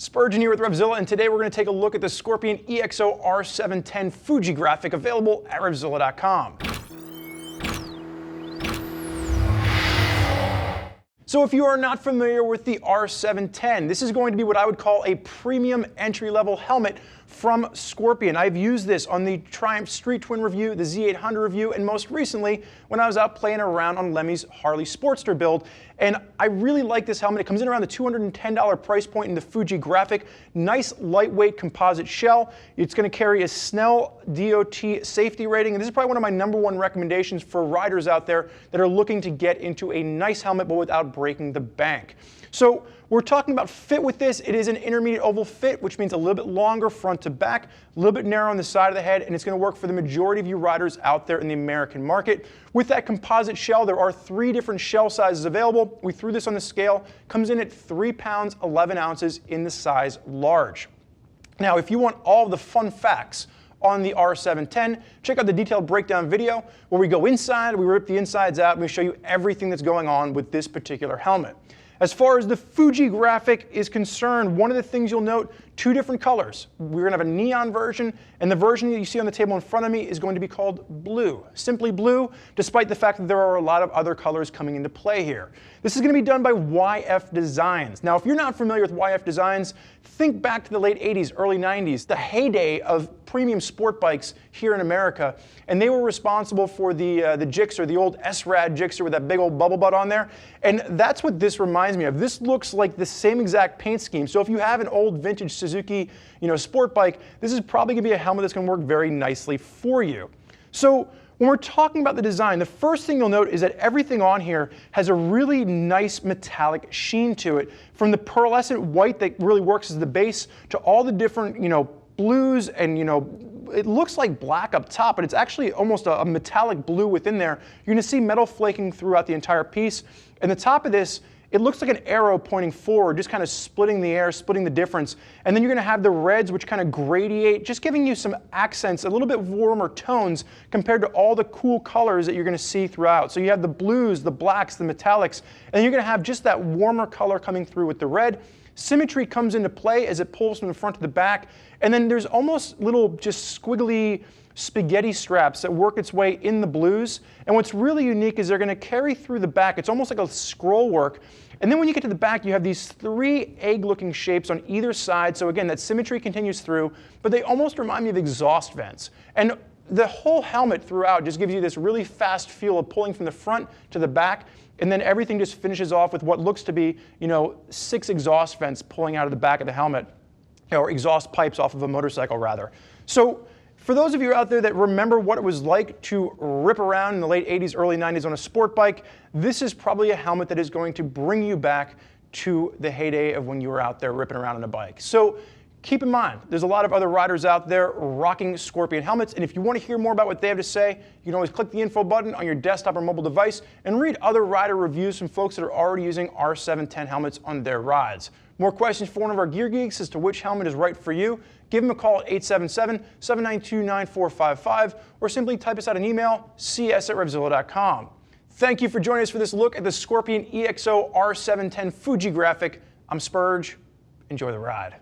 Spurgeon here with RevZilla, and today we're going to take a look at the Scorpion EXO-R710 Fuji graphic available at RevZilla.com. So if you are not familiar with the R710, this is going to be what I would call a premium entry-level helmet from Scorpion. I've used this on the Triumph Street Twin review, the Z800 review, and most recently when I was out playing around on Lemmy's Harley Sportster build. And I really like this helmet. It comes in around the $210 price point in the Fuji graphic. Nice lightweight composite shell. It's going to carry a Snell DOT safety rating, and this is probably one of my #1 recommendations for riders out there that are looking to get into a nice helmet but without breaking the bank. So we're talking about fit with this. It is an intermediate oval fit, which means a little bit longer front to back, a little bit narrow on the side of the head, and it's going to work for the majority of you riders out there in the American market. With that composite shell, there are 3 different shell sizes available. We threw this on the scale. Comes in at 3 pounds, 11 ounces in the size large. Now, if you want all of the fun facts on the R710, check out the detailed breakdown video where we go inside, we rip the insides out, and we show you everything that's going on with this particular helmet. As far as the Fuji graphic is concerned, one of the things you'll note, 2 different colors. We're going to have a neon version, and the version that you see on the table in front of me is going to be called blue. Simply blue, despite the fact that there are a lot of other colors coming into play here. This is going to be done by YF Designs. Now, if you're not familiar with YF Designs, think back to the late 80s, early 90s, the heyday of premium sport bikes here in America, and they were responsible for the Gixxer, the old S-Rad Gixxer with that big old bubble butt on there, and that's what this reminds me of. This looks like the same exact paint scheme, so if you have an old vintage Suzuki, sport bike, this is probably going to be a helmet that's going to work very nicely for you. So when we're talking about the design, the first thing you'll note is that everything on here has a really nice metallic sheen to it. From the pearlescent white that really works as the base to all the different, blues and, it looks like black up top, but it's actually almost a metallic blue within there. You're going to see metal flaking throughout the entire piece. And the top of this, it looks like an arrow pointing forward, just kind of splitting the air, splitting the difference. And then you're going to have the reds, which kind of gradiate, just giving you some accents, a little bit warmer tones compared to all the cool colors that you're going to see throughout. So you have the blues, the blacks, the metallics, and you're going to have just that warmer color coming through with the red. Symmetry comes into play as it pulls from the front to the back. And then there's almost little just squiggly spaghetti straps that work its way in the blues. And what's really unique is they're going to carry through the back. It's almost like a scroll work. And then when you get to the back, you have these 3 egg-looking shapes on either side. So again, that symmetry continues through, but they almost remind me of exhaust vents. And the whole helmet throughout just gives you this really fast feel of pulling from the front to the back. And then everything just finishes off with what looks to be, 6 exhaust vents pulling out of the back of the helmet, or exhaust pipes off of a motorcycle rather. So for those of you out there that remember what it was like to rip around in the late 80s, early 90s on a sport bike, this is probably a helmet that is going to bring you back to the heyday of when you were out there ripping around on a bike. So keep in mind, there's a lot of other riders out there rocking Scorpion helmets, and if you want to hear more about what they have to say, you can always click the info button on your desktop or mobile device and read other rider reviews from folks that are already using R710 helmets on their rides. More questions for one of our gear geeks as to which helmet is right for you? Give them a call at 877-792-9455 or simply type us out an email, cs@revzilla.com. Thank you for joining us for this look at the Scorpion EXO-R710 Fuji graphic. I'm Spurge. Enjoy the ride.